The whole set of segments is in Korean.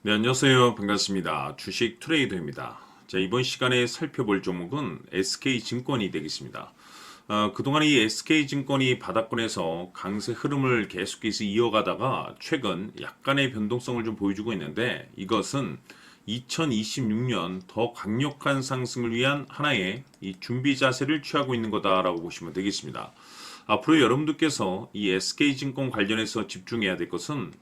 네, 안녕하세요. 반갑습니다. 주식 트레이더입니다. 자, 이번 시간에 살펴볼 종목은 SK증권이 되겠습니다. 그동안 이 SK증권이 바닥권에서 강세 흐름을 계속해서 이어가다가 최근 약간의 변동성을 좀 보여주고 있는데, 이것은 2026년 더 강력한 상승을 위한 하나의 이 준비 자세를 취하고 있는 거다라고 보시면 되겠습니다. 앞으로 여러분들께서 이 SK증권 관련해서 집중해야 될 것은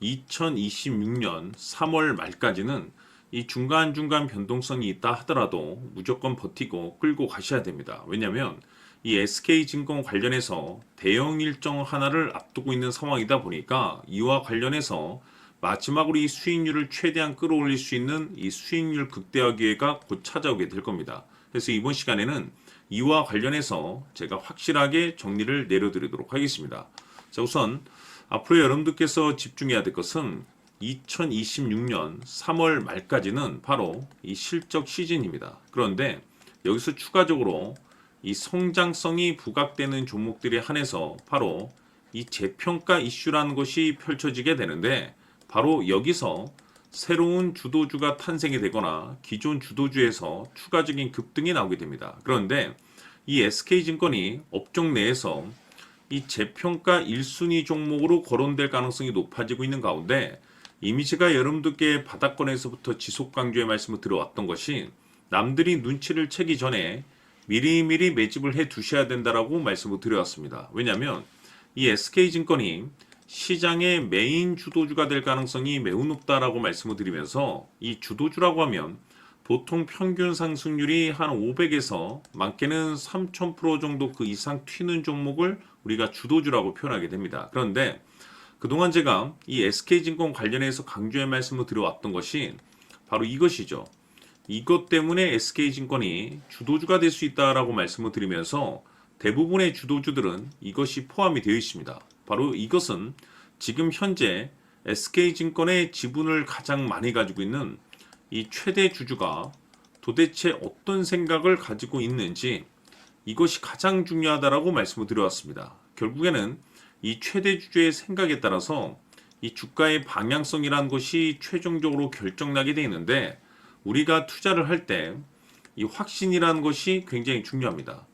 2026년 3월 말까지는 이 중간중간 변동성이 있다 하더라도 무조건 버티고 끌고 가셔야 됩니다. 왜냐하면 이 SK증권 관련해서 대형 일정 하나를 앞두고 있는 상황이다 보니까 이와 관련해서 마지막으로 이 수익률을 최대한 끌어올릴 수 있는 이 수익률 극대화 기회가 곧 찾아오게 될 겁니다. 그래서 이번 시간에는 이와 관련해서 제가 확실하게 정리를 내려드리도록 하겠습니다. 자, 우선 앞으로 여러분들께서 집중해야 될 것은 2026년 3월 말까지는 바로 이 실적 시즌입니다. 그런데 여기서 추가적으로 이 성장성이 부각되는 종목들에 한해서 바로 이 재평가 이슈라는 것이 펼쳐지게 되는데, 바로 여기서 새로운 주도주가 탄생이 되거나 기존 주도주에서 추가적인 급등이 나오게 됩니다. 그런데 이 SK증권이 업종 내에서 이 재평가 1순위 종목으로 거론될 가능성이 높아지고 있는 가운데, 이미 제가 여러분들께 바닥권에서부터 지속 강조의 말씀을 드려왔던 것이 남들이 눈치를 채기 전에 미리미리 매집을 해 두셔야 된다라고 말씀을 드려왔습니다. 왜냐하면 이 SK증권이 시장의 메인 주도주가 될 가능성이 매우 높다라고 말씀을 드리면서, 이 주도주라고 하면 보통 평균 상승률이 한 500에서 많게는 3000% 정도 그 이상 튀는 종목을 우리가 주도주라고 표현하게 됩니다. 그런데 그동안 제가 이 SK증권 관련해서 강조의 말씀을 드려왔던 것이 바로 이것이죠. 이것 때문에 SK증권이 주도주가 될 수 있다라고 말씀을 드리면서 대부분의 주도주들은 이것이 포함이 되어 있습니다. 바로 이것은 지금 현재 SK증권의 지분을 가장 많이 가지고 있는 이 최대 주주가 도대체 어떤 생각을 가지고 있는지, 이것이 가장 중요하다라고 말씀을 드려왔습니다. 결국에는 이 최대 주주의 생각에 따라서 이 주가의 방향성이라는 것이 최종적으로 결정나게 되어 있는데, 우리가 투자를 할 때 이 확신이라는 것이 굉장히 중요합니다.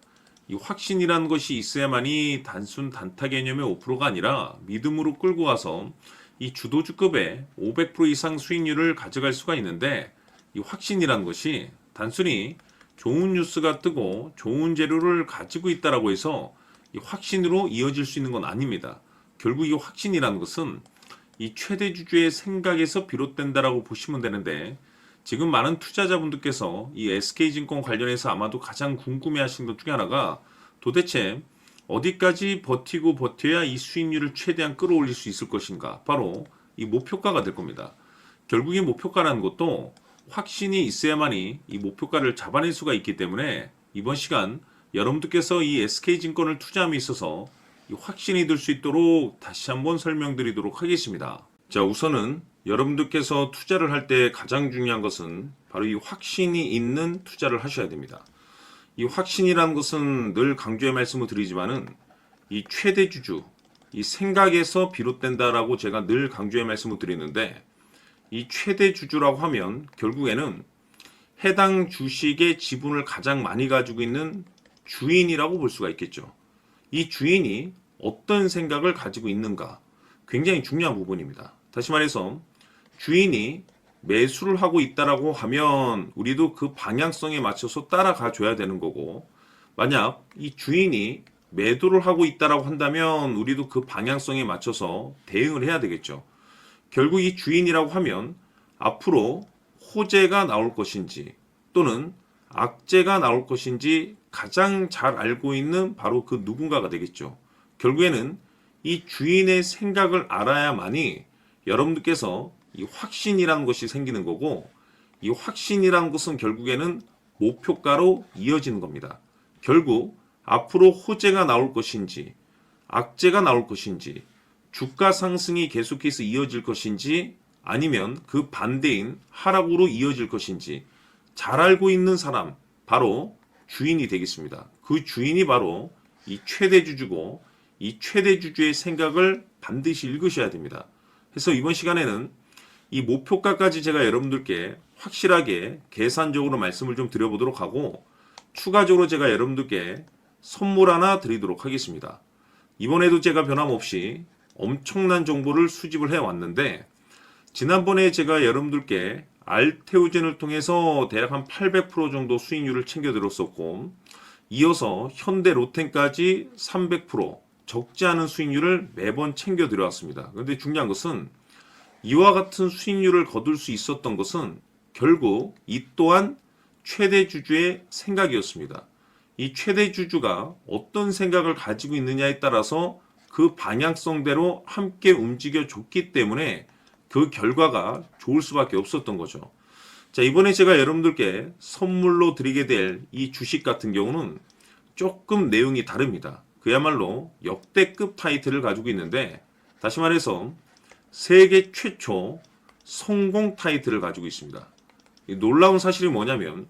이 확신이라는 것이 있어야만이 단순 단타 개념의 5%가 아니라 믿음으로 끌고 가서 이 주도주급의 500% 이상 수익률을 가져갈 수가 있는데, 이 확신이라는 것이 단순히 좋은 뉴스가 뜨고 좋은 재료를 가지고 있다라고 해서 이 확신으로 이어질 수 있는 건 아닙니다. 결국 이 확신이라는 것은 이 최대 주주의 생각에서 비롯된다라고 보시면 되는데, 지금 많은 투자자분들께서 이 SK증권 관련해서 아마도 가장 궁금해하시는 것 중에 하나가 도대체 어디까지 버티고 버텨야 이 수익률을 최대한 끌어올릴 수 있을 것인가, 바로 이 목표가가 될 겁니다. 결국 이 목표가라는 것도 확신이 있어야만이 이 목표가를 잡아낼 수가 있기 때문에 이번 시간 여러분들께서 이 SK증권을 투자함에 있어서 이 확신이 들 수 있도록 다시 한번 설명드리도록 하겠습니다. 자, 우선은 여러분들께서 투자를 할 때 가장 중요한 것은 바로 이 확신이 있는 투자를 하셔야 됩니다. 이 확신이라는 것은 늘 강조의 말씀을 드리지만은 이 최대 주주, 이 생각에서 비롯된다라고 제가 늘 강조의 말씀을 드리는데, 이 최대 주주라고 하면 결국에는 해당 주식의 지분을 가장 많이 가지고 있는 주인이라고 볼 수가 있겠죠. 이 주인이 어떤 생각을 가지고 있는가, 굉장히 중요한 부분입니다. 다시 말해서 주인이 매수를 하고 있다라고 하면 우리도 그 방향성에 맞춰서 따라가 줘야 되는 거고, 만약 이 주인이 매도를 하고 있다라고 한다면 우리도 그 방향성에 맞춰서 대응을 해야 되겠죠. 결국 이 주인이라고 하면 앞으로 호재가 나올 것인지 또는 악재가 나올 것인지 가장 잘 알고 있는 바로 그 누군가가 되겠죠. 결국에는 이 주인의 생각을 알아야만이 여러분들께서 이 확신이라는 것이 생기는 거고, 이 확신이라는 것은 결국에는 목표가로 이어지는 겁니다. 결국 앞으로 호재가 나올 것인지 악재가 나올 것인지, 주가 상승이 계속해서 이어질 것인지 아니면 그 반대인 하락으로 이어질 것인지 잘 알고 있는 사람, 바로 주인이 되겠습니다. 그 주인이 바로 이 최대 주주고, 이 최대 주주의 생각을 반드시 읽으셔야 됩니다. 그래서 이번 시간에는 이 목표가까지 제가 여러분들께 확실하게 계산적으로 말씀을 좀 드려보도록 하고, 추가적으로 제가 여러분들께 선물 하나 드리도록 하겠습니다. 이번에도 제가 변함없이 엄청난 정보를 수집을 해왔는데, 지난번에 제가 여러분들께 알테오젠을 통해서 대략 한 800% 정도 수익률을 챙겨드렸었고, 이어서 현대 로템까지 300% 적지 않은 수익률을 매번 챙겨드려왔습니다. 그런데 중요한 것은 이와 같은 수익률을 거둘 수 있었던 것은 결국 이 또한 최대 주주의 생각이었습니다. 이 최대 주주가 어떤 생각을 가지고 있느냐에 따라서 그 방향성대로 함께 움직여 줬기 때문에 그 결과가 좋을 수밖에 없었던 거죠. 자, 이번에 제가 여러분들께 선물로 드리게 될 이 주식 같은 경우는 조금 내용이 다릅니다. 그야말로 역대급 타이틀을 가지고 있는데, 다시 말해서 세계 최초 성공 타이틀을 가지고 있습니다. 이 놀라운 사실이 뭐냐면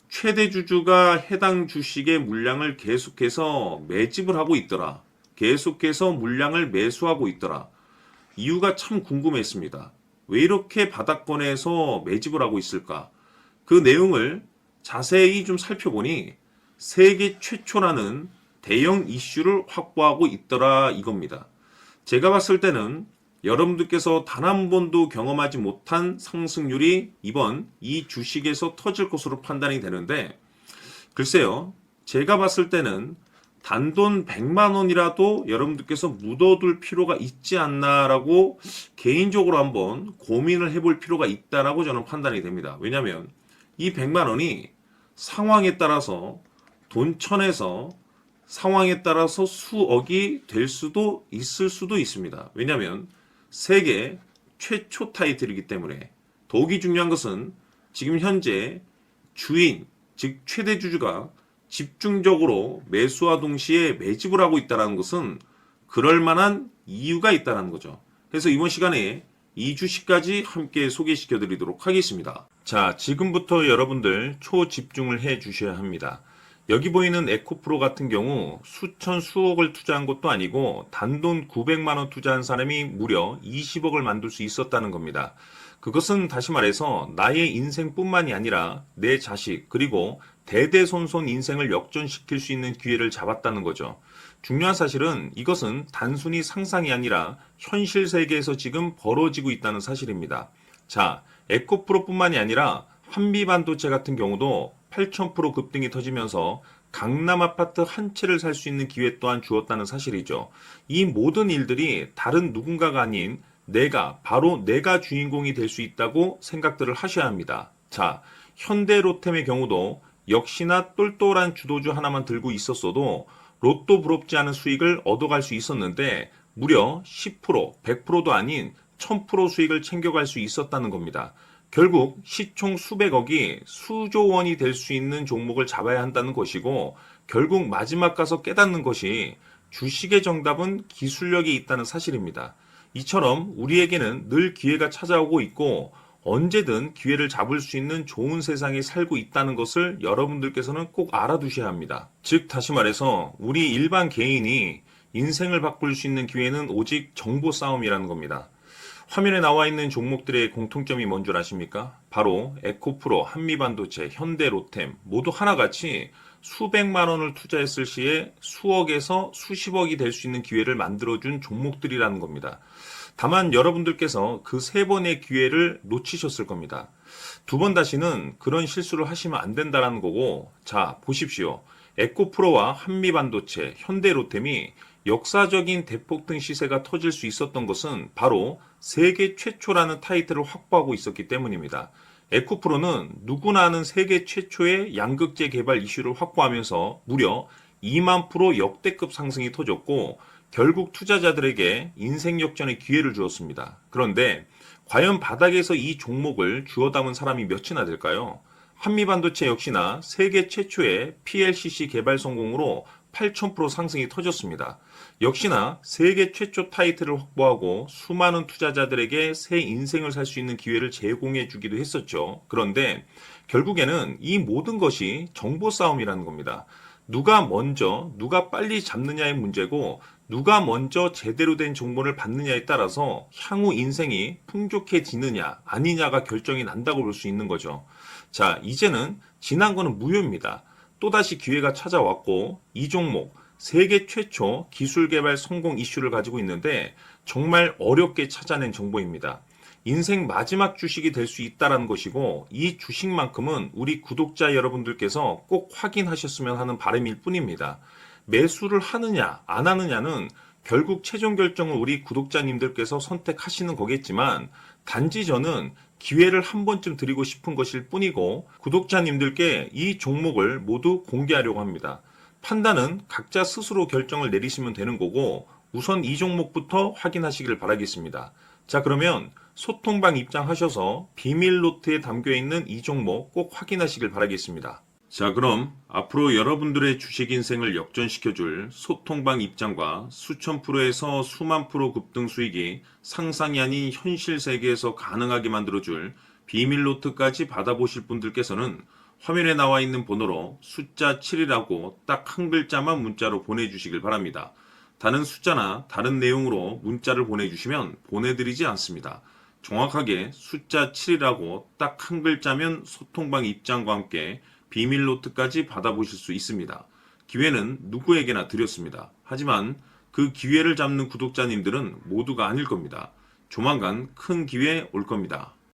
최대 주주가 해당 주식의 물량을 계속해서 매집을 하고 있더라. 계속해서 물량을 매수하고 있더라. 이유가 참 궁금했습니다. 왜 이렇게 바닥권에서 매집을 하고 있을까? 그 내용을 자세히 좀 살펴보니 세계 최초라는 대형 이슈를 확보하고 있더라 이겁니다. 제가 봤을 때는 여러분들께서 단 한 번도 경험하지 못한 상승률이 이번 이 주식에서 터질 것으로 판단이 되는데, 글쎄요, 제가 봤을 때는 단돈 100만 원이라도 여러분들께서 묻어둘 필요가 있지 않나라고 개인적으로 한번 고민을 해볼 필요가 있다라고 저는 판단이 됩니다. 왜냐하면 이 100만 원이 상황에 따라서 돈천에서 상황에 따라서 수억이 될 수도 있을 수도 있습니다. 왜냐하면 세계 최초 타이틀이기 때문에. 더욱이 중요한 것은 지금 현재 주인, 즉 최대 주주가 집중적으로 매수와 동시에 매집을 하고 있다는 것은 그럴 만한 이유가 있다는 거죠. 그래서 이번 시간에 이 주식까지 함께 소개시켜 드리도록 하겠습니다. 자, 지금부터 여러분들 초집중을 해 주셔야 합니다. 여기 보이는 에코프로 같은 경우 수천 수억을 투자한 것도 아니고 단돈 900만 원 투자한 사람이 무려 20억을 만들 수 있었다는 겁니다. 그것은 다시 말해서 나의 인생뿐만이 아니라 내 자식 그리고 대대손손 인생을 역전시킬 수 있는 기회를 잡았다는 거죠. 중요한 사실은 이것은 단순히 상상이 아니라 현실 세계에서 지금 벌어지고 있다는 사실입니다. 자, 에코프로뿐만이 아니라 한미반도체 같은 경우도 8,000% 급등이 터지면서 강남 아파트 한 채를 살 수 있는 기회 또한 주었다는 사실이죠. 이 모든 일들이 다른 누군가가 아닌 바로 내가 주인공이 될 수 있다고 생각들을 하셔야 합니다. 자, 현대로템의 경우도 역시나 똘똘한 주도주 하나만 들고 있었어도 로또 부럽지 않은 수익을 얻어갈 수 있었는데 무려 10%, 100%도 아닌 1000% 수익을 챙겨갈 수 있었다는 겁니다. 결국 시총 수백억이 수조 원이 될 수 있는 종목을 잡아야 한다는 것이고, 결국 마지막 가서 깨닫는 것이 주식의 정답은 기술력이 있다는 사실입니다. 이처럼 우리에게는 늘 기회가 찾아오고 있고 언제든 기회를 잡을 수 있는 좋은 세상에 살고 있다는 것을 여러분들께서는 꼭 알아두셔야 합니다. 즉 다시 말해서 우리 일반 개인이 인생을 바꿀 수 있는 기회는 오직 정보 싸움이라는 겁니다. 화면에 나와 있는 종목들의 공통점이 뭔 줄 아십니까? 바로 에코프로, 한미반도체, 현대로템 모두 하나같이 수백만 원을 투자했을 시에 수억에서 수십억이 될 수 있는 기회를 만들어준 종목들이라는 겁니다. 다만 여러분들께서 그 세 번의 기회를 놓치셨을 겁니다. 두 번 다시는 그런 실수를 하시면 안 된다는 거고, 자 보십시오. 에코프로와 한미반도체, 현대로템이 역사적인 대폭등 시세가 터질 수 있었던 것은 바로 세계 최초라는 타이틀을 확보하고 있었기 때문입니다. 에코프로는 누구나 아는 세계 최초의 양극재 개발 이슈를 확보하면서 무려 2만 프로 역대급 상승이 터졌고 결국 투자자들에게 인생 역전의 기회를 주었습니다. 그런데 과연 바닥에서 이 종목을 주워 담은 사람이 몇이나 될까요? 한미반도체 역시나 세계 최초의 PLCC 개발 성공으로 8,000% 상승이 터졌습니다. 역시나 세계 최초 타이틀을 확보하고 수많은 투자자들에게 새 인생을 살 수 있는 기회를 제공해 주기도 했었죠. 그런데 결국에는 이 모든 것이 정보 싸움이라는 겁니다. 누가 먼저, 누가 빨리 잡느냐의 문제고 누가 먼저 제대로 된 정보를 받느냐에 따라서 향후 인생이 풍족해지느냐 아니냐가 결정이 난다고 볼 수 있는 거죠. 자, 이제는 지난 거는 무효입니다. 또다시 기회가 찾아왔고 이 종목 세계 최초 기술 개발 성공 이슈를 가지고 있는데 정말 어렵게 찾아낸 정보입니다. 인생 마지막 주식이 될 수 있다는 것이고 이 주식만큼은 우리 구독자 여러분들께서 꼭 확인하셨으면 하는 바람일 뿐입니다. 매수를 하느냐 안 하느냐는 결국 최종 결정을 우리 구독자님들께서 선택하시는 거겠지만 단지 저는 기회를 한 번쯤 드리고 싶은 것일 뿐이고 구독자님들께 이 종목을 모두 공개하려고 합니다. 판단은 각자 스스로 결정을 내리시면 되는 거고 우선 이 종목부터 확인하시길 바라겠습니다. 자, 그러면 소통방 입장하셔서 비밀 노트에 담겨 있는 이 종목 꼭 확인하시길 바라겠습니다. 자, 그럼 앞으로 여러분들의 주식 인생을 역전시켜줄 소통방 입장과 수천 프로에서 수만 프로 급등 수익이 상상이 아닌 현실 세계에서 가능하게 만들어줄 비밀 노트까지 받아보실 분들께서는 화면에 나와 있는 번호로 숫자 7이라고 딱 한 글자만 문자로 보내주시길 바랍니다. 다른 숫자나 다른 내용으로 문자를 보내주시면 보내드리지 않습니다. 정확하게 숫자 7이라고 딱 한 글자면 소통방 입장과 함께 비밀 노트까지 받아보실 수 있습니다. 기회는 누구에게나 드렸습니다. 하지만 그 기회를 잡는 구독자님들은 모두가 아닐 겁니다. 조만간 큰 기회 올 겁니다.